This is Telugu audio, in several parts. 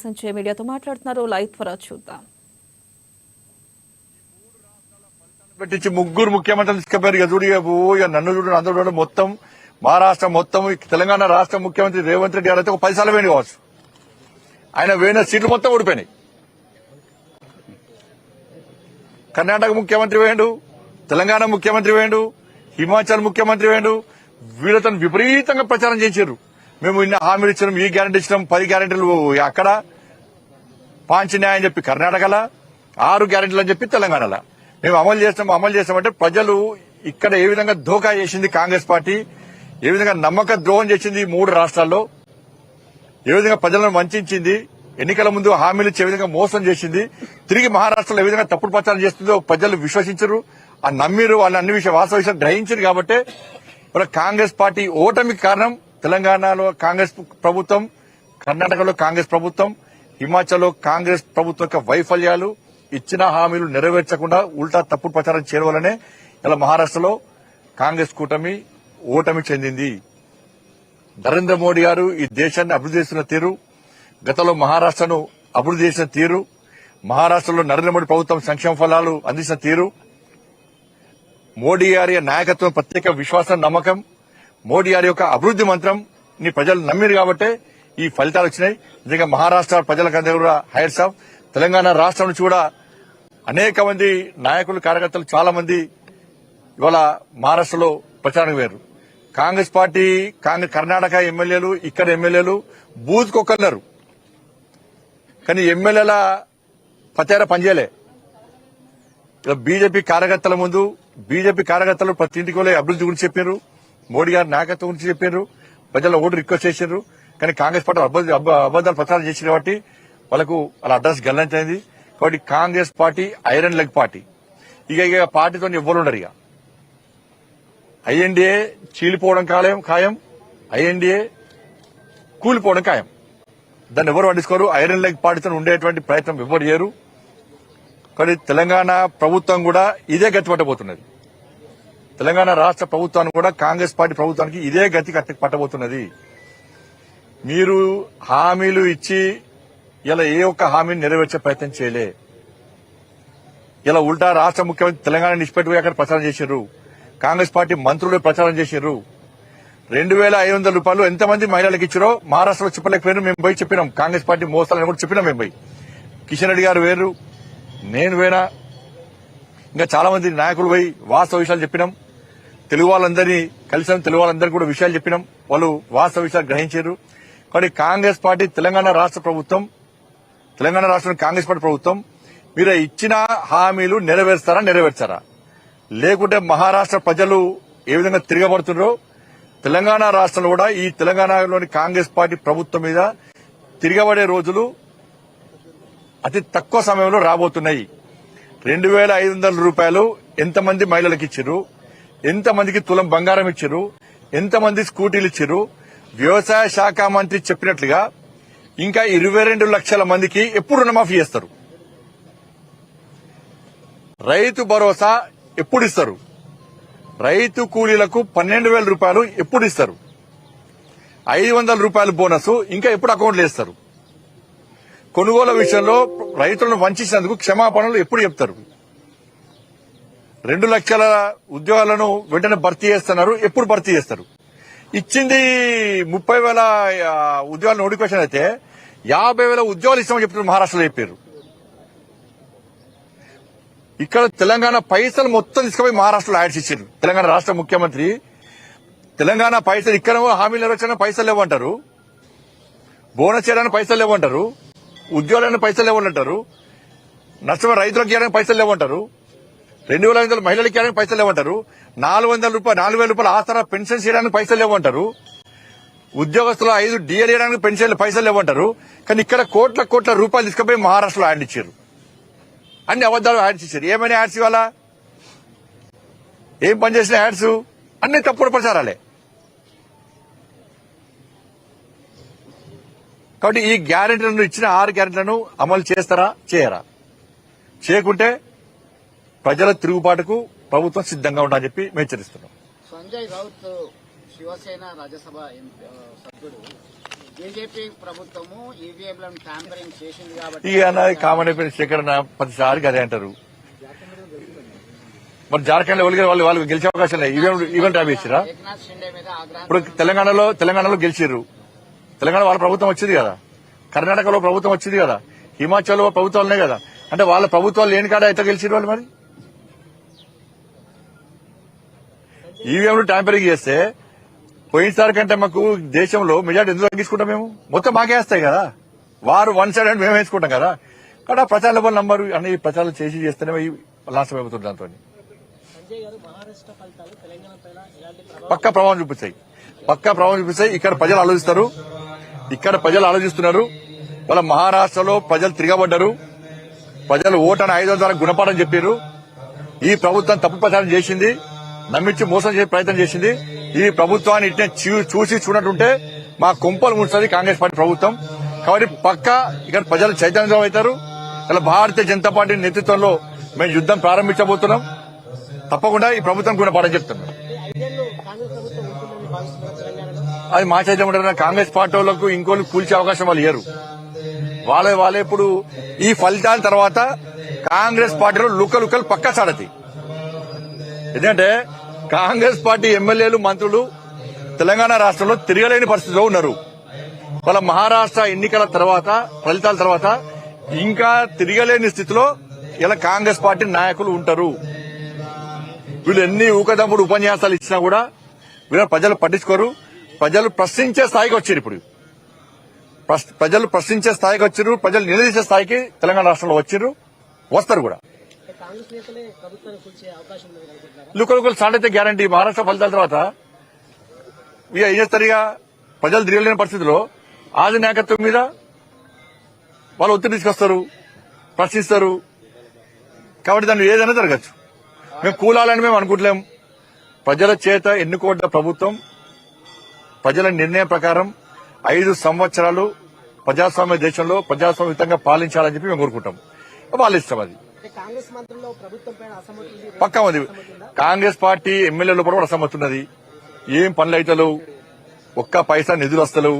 సంజయ్ మీడియాతో మాట్లాడుతున్నారు. లైవ్ త్వర చూద్దాం. పెట్టించి ముగ్గురు ముఖ్యమంత్రులు తీసుకుపోయారు. ఇక చూడు, ఇక నన్ను చూడు, అందరూ చూడు, మొత్తం మహారాష్ట్ర మొత్తం తెలంగాణ రాష్ట్ర ముఖ్యమంత్రి రేవంత్ రెడ్డి గారు అయితే ఒక 10 సార్లు వేయండి కావచ్చు. ఆయన వేయిన సీట్లు మొత్తం ఓడిపోయినాయి. కర్ణాటక ముఖ్యమంత్రి వేయండు, తెలంగాణ ముఖ్యమంత్రి వేయండు, హిమాచల్ ముఖ్యమంత్రి వేయండు. వీళ్ళతో విపరీతంగా ప్రచారం చేశారు. మేము ఇన్ని హామీలు ఇచ్చినాం, ఈ గ్యారెంటీ ఇచ్చినాం, 10 గ్యారెంటీలు అక్కడ, పాంచన్యాయం అని చెప్పి కర్ణాటకలో, 6 గ్యారెంటీలు అని చెప్పి తెలంగాణలో మేము అమలు చేస్తామంటే ప్రజలు ఇక్కడ ఏ విధంగా ధోకా చేసింది కాంగ్రెస్ పార్టీ, ఏ విధంగా నమ్మక ద్రోహం చేసింది 3 రాష్ట్రాల్లో, ఏ విధంగా ప్రజలను వంచింది, ఎన్నికల ముందు హామీలు ఇచ్చే విధంగా మోసం చేసింది, తిరిగి మహారాష్ట్రలో ఏ విధంగా తప్పుడు ప్రచారం చేస్తుందో ప్రజలు విశ్వసించరు, ఆ నమ్మిరు, వాళ్ళు అన్ని వాస్తవ విషయాలు గ్రహించారు. కాబట్టి ఇప్పుడు కాంగ్రెస్ పార్టీ ఓటమికి కారణం తెలంగాణలో కాంగ్రెస్ ప్రభుత్వం, కర్ణాటకలో కాంగ్రెస్ ప్రభుత్వం, హిమాచల్లో కాంగ్రెస్ ప్రభుత్వం యొక్క వైఫల్యాలు, ఇచ్చిన హామీలు నెరవేర్చకుండా ఉల్టా తప్పుడు ప్రచారం చేయడం వల్లనే ఇలా మహారాష్ట్రలో కాంగ్రెస్ కూటమి ఓటమి చెందింది. నరేంద్ర మోడీ గారు ఈ దేశాన్ని అభివృద్ధి చేస్తున్న తీరు, గతంలో మహారాష్ట్రను అభివృద్ధి చేసిన తీరు, మహారాష్ట్రలో నరేంద్ర మోడీ ప్రభుత్వం సంక్షేమ ఫలాలు అందించిన తీరు, మోడీ గారి నాయకత్వం ప్రత్యేక విశ్వాసం, నమ్మకం, మోడీ గారి యొక్క అభివృద్ధి మంత్రం ని ప్రజలు నమ్మిరు కాబట్టే ఈ ఫలితాలు వచ్చినాయి. నిజంగా మహారాష్ట్ర ప్రజలకందరూ కూడా హైట్స్ ఆఫ్. తెలంగాణ రాష్ట్రం నుంచి కూడా అనేక మంది నాయకులు, కార్యకర్తలు చాలా మంది ఇవాళ మహారాష్ట్రలో ప్రచారం వేరు. కాంగ్రెస్ పార్టీ, కర్ణాటక ఎమ్మెల్యేలు, ఇక్కడ ఎమ్మెల్యేలు బూత్కొక్కన్నారు, కానీ ఎమ్మెల్యేల పతేర పనిచేయలే. బీజేపీ కార్యకర్తల ముందు బీజేపీ కార్యకర్తలు ప్రతి ఇంటికి అభివృద్ధి గురించి చెప్పారు, మోడీ గారి నాయకత్వం గురించి చెప్పారు, ప్రజల ఓటు రిక్వెస్ట్ చేశారు. కానీ కాంగ్రెస్ పార్టీ అబద్దాలు ప్రచారం చేసిన కాబట్టి వాళ్ళకు వాళ్ళ అడ్రస్ గల్లంతైంది. కాబట్టి Congress party iron leg party. ఇక పార్టీతో ఎవ్వరు ఉండరు. ఇక ఐఎన్డీఏ చీలిపోవడం ఖాయం, ఐఎన్డీఏ కూలిపోవడం ఖాయం. దాన్ని ఎవరు పట్టించుకోరు. ఐరన్ లెగ్ పార్టీతో ఉండేటువంటి ప్రయత్నం ఎవరు చేయరు. కానీ తెలంగాణ ప్రభుత్వం కూడా ఇదే గతి పట్టబోతున్నది. తెలంగాణ రాష్ట్ర ప్రభుత్వాన్ని కూడా కాంగ్రెస్ పార్టీ ప్రభుత్వానికి ఇదే గతి పట్టబోతున్నది. మీరు హామీలు ఇచ్చి ఇలా ఏ ఒక్క హామీని నెరవేర్చే ప్రయత్నం చేయలే. ఇలా ఉల్టా రాష్ట్ర ముఖ్యమంత్రి తెలంగాణ నిష్పెట్టుకుని అక్కడ ప్రచారం చేశారు. కాంగ్రెస్ పార్టీ మంత్రులు ప్రచారం చేశారు. 2,500 రూపాయలు ఎంతమంది మహిళలకు ఇచ్చారో మహారాష్ట్రలో చెప్పలేకపోయారు. మేము పోయి చెప్పినాం, కాంగ్రెస్ పార్టీ మోసాలని కూడా చెప్పినాం. మేము పోయి కిషన్ రెడ్డి గారు వేరు, నేను వేనా, ఇంకా చాలా మంది నాయకులు పోయి వాస్తవ విషయాలు చెప్పినాం. తెలుగు వాళ్ళందరినీ కలిసాం, తెలుగు వాళ్ళందరికీ కూడా విషయాలు చెప్పినాం. వాళ్ళు వాస్తవ విషయాలు గ్రహించారు. కానీ కాంగ్రెస్ పార్టీ, తెలంగాణ రాష్ట్ర ప్రభుత్వం, తెలంగాణ రాష్ట్రం కాంగ్రెస్ పార్టీ ప్రభుత్వం మీరు ఇచ్చిన హామీలు నెరవేర్చారా? లేకుంటే మహారాష్ట్ర ప్రజలు ఏ విధంగా తిరగబడుతున్నారో తెలంగాణ రాష్ట్రంలో కూడా ఈ తెలంగాణలోని కాంగ్రెస్ పార్టీ ప్రభుత్వం మీద తిరగబడే రోజులు అతి తక్కువ సమయంలో రాబోతున్నాయి. 2,500 రూపాయలు ఎంతమంది మహిళలకు ఇచ్చారు, ఎంతమందికి తులం బంగారం ఇచ్చారు, ఎంతమంది స్కూటీలు ఇచ్చారు? వ్యవసాయ శాఖ మంత్రి చెప్పినట్లుగా ఇంకా 22 లక్షల మందికి ఎప్పుడు రుణమాఫీ చేస్తారు? రైతు భరోసా ఎప్పుడు ఇస్తారు? రైతు కూలీలకు 12,000 రూపాయలు ఎప్పుడు ఇస్తారు? 500 రూపాయల బోనస్ ఇంకా ఎప్పుడు అకౌంట్లో వేస్తారు? కొనుగోలు విషయంలో రైతులను వంచినందుకు క్షమాపణలు ఎప్పుడు చెప్తారు? 2 లక్షల ఉద్యోగాలను వెంటనే భర్తీ చేస్తున్నారు, ఎప్పుడు భర్తీ చేస్తారు? ఇచ్చింది 30,000 ఉద్యోగాల నోటిఫికేషన్ అయితే 50,000 ఉద్యోగాలు ఇస్తామని చెప్తున్నారు. మహారాష్ట్రలో చెప్పారు. ఇక్కడ తెలంగాణ పైసలు మొత్తం తీసుకుపోయి మహారాష్ట్రలో యాడ్స్ ఇచ్చారు. తెలంగాణ రాష్ట్ర ముఖ్యమంత్రి తెలంగాణ పైసలు ఇక్కడ హామీలు నెరవేర్చడానికి పైసలు లేవంటారు, బోనస్ చేయడానికి పైసలు లేవంటారు, ఉద్యోగాలకు పైసలు లేవంటారు, నష్టమైన రైతులకు చేయడానికి పైసలు లేవంటారు, 2,500 మహిళలకు చేయడానికి పైసలు లేవంటారు, 4,000 రూపాయలు ఆసరా పెన్షన్ చేయడానికి పైసలు లేవంటారు, ఉద్యోగస్తులు 5 డిఎల్ చేయడానికి పెన్షన్ పైసలు లేవంటారు. కానీ ఇక్కడ కోట్ల రూపాయలు తీసుకుపోయి మహారాష్ట్రలో యాడ్ ఇచ్చారు. అన్ని అబద్దాలు యాడ్స్ ఇచ్చారు. ఏమైనా యాడ్స్ ఇవ్వాలా? ఏం పనిచేసిన యాడ్స్ అన్ని తప్పుడు ప్రచారాలే. కాబట్టి ఈ గ్యారెంటీలను, ఇచ్చిన 6 గ్యారెంటీలను అమలు చేస్తారా, చేయరా? చేయకుంటే ప్రజల తిరుగుబాటుకు ప్రభుత్వం సిద్ధంగా ఉండాలని చెప్పి మేము హెచ్చరిస్తున్నాం. సంజయ్ రౌత్ శివసేన రాజ్యసభ సభ్యుడు బీజేపీ ప్రభుత్వము ఈవీఎంలను ట్యాంపరింగ్ చేసింది కాబట్టి ఇక కామన్ అయిపోయిన సేకరణ ప్రతిసారి అదే అంటారు. మరి జార్ఖండ్ లో వాళ్ళు గెలిచే అవకాశం లేదు. ఈవెంట్ ట్యాబ్ ఇచ్చిరా? ఏక్నాథ్ షిండే మీద ఆగ్రహం ఇప్పుడు తెలంగాణలో గెలిచిర్రు. తెలంగాణ వాళ్ళ ప్రభుత్వం వచ్చింది కదా, కర్ణాటకలో ప్రభుత్వం వచ్చింది కదా, హిమాచల్లో ప్రభుత్వాలనే కదా. అంటే వాళ్ళ ప్రభుత్వాలు లేని కాడ ఎట్లా గెలిచిరు వాళ్ళు? మరి ఈవీఎంలు ట్యాంపరింగ్ చేస్తే పోయినసారి కంటే మాకు దేశంలో మెజార్టీ ఎందుకు తగ్గించుకుంటాం? మేము మొత్తం మాకే వేస్తాయి కదా. వారు వన్ సైడ్ అంటే మేము వేసుకుంటాం కదా. కాబట్టి ఆ ప్రచార లెవెల్ నంబర్ అన్ని ప్రచారాలు చేస్తేనే లాస్ట్ అయిపోతుంది. దాంతో పక్కా ప్రభావం చూపిస్తాయి. ఇక్కడ ప్రజలు ఆలోచిస్తున్నారు. వాళ్ళ మహారాష్ట్రలో ప్రజలు తిరగబడ్డారు. ప్రజలు ఓటని 500 ద్వారా గుణపాఠం చెప్పారు. ఈ ప్రభుత్వం తప్పు ప్రచారం చేసింది, నమ్మించి మోసం చేసే ప్రయత్నం చేసింది. ఈ ప్రభుత్వాన్ని ఇట్నే చూడటుంటే మా కొంపలు ముడుస్తుంది కాంగ్రెస్ పార్టీ ప్రభుత్వం. కాబట్టి పక్కా ఇక్కడ ప్రజలు చైతన్యం అవుతారు. ఇలా భారతీయ జనతా పార్టీ నేతృత్వంలో మేము యుద్దం ప్రారంభించబోతున్నాం. తప్పకుండా ఈ ప్రభుత్వం గుణపాఠం చెప్తున్నాం. అది మా చేతిలో ఉంటుంది. కాంగ్రెస్ పార్టీ వాళ్ళకు ఇంకోళ్ళు కూల్చే అవకాశం వాళ్ళు ఇయ్యరు. వాళ్ళే ఇప్పుడు ఈ ఫలితాల తర్వాత కాంగ్రెస్ పార్టీలో లుక్కలు పక్కా సాడతాయి. ఎందుకంటే కాంగ్రెస్ పార్టీ ఎమ్మెల్యేలు, మంత్రులు తెలంగాణ రాష్ట్రంలో తిరగలేని పరిస్థితిలో ఉన్నారు. వాళ్ళ మహారాష్ట్ర ఎన్నికల తర్వాత, ఫలితాల తర్వాత ఇంకా తిరగలేని స్థితిలో ఇలా కాంగ్రెస్ పార్టీ నాయకులు ఉంటారు. వీళ్ళు ఎన్ని ఊకదమ్ముడు ఉపన్యాసాలు ఇచ్చినా కూడా వీళ్ళ ప్రజలు పట్టించుకోరు. ప్రజలు ప్రశ్నించే స్థాయికి వచ్చారు. ఇప్పుడు ప్రజలు ప్రశ్నించే స్థాయికి వచ్చారు. ప్రజలు నిలదీసే స్థాయికి తెలంగాణ రాష్ట్రంలో వచ్చారు, వస్తారు కూడా. లుకలు స్టార్ట్ అయితే గ్యారంటీ. మహారాష్ట్ర ఫలితాల తర్వాత ఇక ఏం చేస్తారు? ఇక ప్రజలు తిరగలేని పరిస్థితిలో ఆది నాయకత్వం మీద వాళ్ళు ఒత్తిడి తీసుకొస్తారు, ప్రశ్నిస్తారు. కాబట్టి దాన్ని ఏదైనా జరగచ్చు. మేము కూలాలని మేము అనుకుంటలేం. ప్రజల చేత ఎన్నుకోబడ్డ ప్రభుత్వం ప్రజల నిర్ణయం ప్రకారం 5 సంవత్సరాలు ప్రజాస్వామ్య దేశంలో ప్రజాస్వామ్యయుతంగా పాలించాలని చెప్పి మేము కోరుకుంటాం. వాళ్ళ ఇష్టం అది. పక్కా ఉంది. కాంగ్రెస్ పార్టీ ఎమ్మెల్యేలు కూడా అసమ్మతి ఉన్నది. ఏం పనులు అయితలేవు, ఒక్క పైసా నిధులు వస్తలేవు.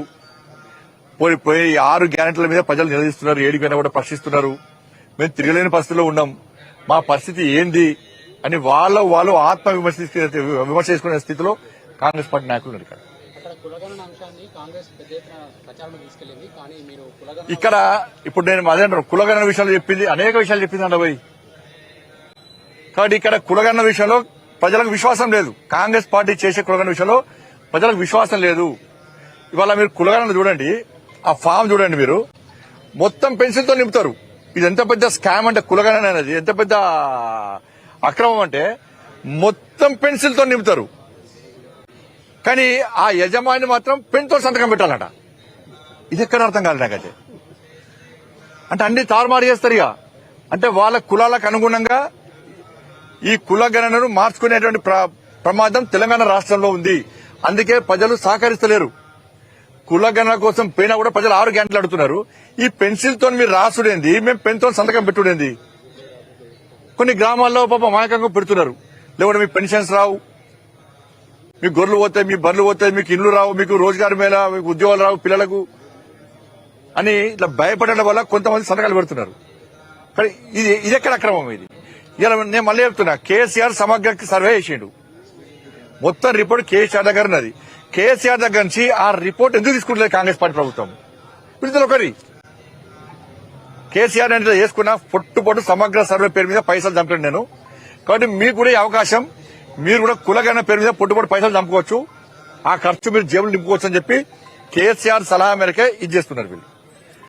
పోయి 6 గ్యారెంటీల మీద ప్రజలు నిలదీస్తున్నారు, 7 పైన కూడా ప్రశ్నిస్తున్నారు. మేము తిరగలేని పరిస్థితిలో ఉన్నాం, మా పరిస్థితి ఏంది అని వాళ్ళు ఆత్మ విమర్శ చేసుకునే స్థితిలో కాంగ్రెస్ పార్టీ నాయకులు ఉన్నారు. ఇక్కడ ఇప్పుడు నేను అదే కులగణ విషయాలు చెప్పింది, అనేక విషయాలు చెప్పింది అంట పోయి. కాబట్టి ఇక్కడ కులగణ విషయంలో ప్రజలకు విశ్వాసం లేదు. కాంగ్రెస్ పార్టీ చేసే కులగణ విషయంలో ప్రజలకు విశ్వాసం లేదు. ఇవాళ మీరు కులగణను చూడండి, ఆ ఫామ్ చూడండి, మీరు మొత్తం పెన్సిల్తో నింపుతారు. ఇది ఎంత పెద్ద స్కామ్ అంటే కులగణ అనేది ఎంత పెద్ద అక్రమం అంటే మొత్తం పెన్సిల్తో నింపుతారు. కానీ ఆ యజమాని మాత్రం పెన్తో సంతకం పెట్టాలట. ఇది ఎక్కడ అర్థం కాదు నాకైతే. అంటే అన్ని తారుమారు చేస్తారు. ఇక అంటే వాళ్ళ కులాలకు అనుగుణంగా ఈ కుల గణనను మార్చుకునేటువంటి ప్రమాదం తెలంగాణ రాష్ట్రంలో ఉంది. అందుకే ప్రజలు సహకరిస్తలేరు. కుల గణన కోసం పోయినా కూడా ప్రజలు 6 గంటలు అడుగుతున్నారు. ఈ పెన్సిల్తో మీరు రాసుడేంది, మేము పెన్తో సంతకం పెట్టుడేంది? కొన్ని గ్రామాల్లో పాప మాయకంగా పెడుతున్నారు. లేకుంటే మీకు పెన్షన్స్ రావు, మీకు గొర్రెలు పోతాయి, మీ బర్రెలు పోతాయి, మీకు ఇండ్లు రావు, మీకు రోజుగారి మేళ, మీకు ఉద్యోగాలు రావు పిల్లలకు అని ఇట్లా భయపడడం వల్ల కొంతమంది సంతకాలు పెడుతున్నారు. కానీ ఇది ఎక్కడ అక్రమం? ఇది ఇలా నేను మళ్ళీ చెప్తున్నా, కేసీఆర్ సమగ్ర సర్వే చేసిండు. మొత్తం రిపోర్ట్ కేసీఆర్ దగ్గర ఉన్నది. కేసీఆర్ దగ్గర నుంచి ఆ రిపోర్ట్ ఎందుకు తీసుకుంటలేదు కాంగ్రెస్ పార్టీ ప్రభుత్వం? వీళ్ళతో ఒకరి కేసీఆర్ అంటే చేసుకున్న పొట్టు సమగ్ర సర్వే పేరు మీద పైసలు చంపాను నేను. కాబట్టి మీకు కూడా ఈ అవకాశం, మీరు కూడా కులగణ పేరు మీద పొట్టు పైసలు చంపుకోవచ్చు, ఆ ఖర్చు మీరు జేబులు నింపుకోవచ్చు అని చెప్పి కేసీఆర్ సలహా మేరకే ఇది చేస్తున్నారు వీళ్ళు.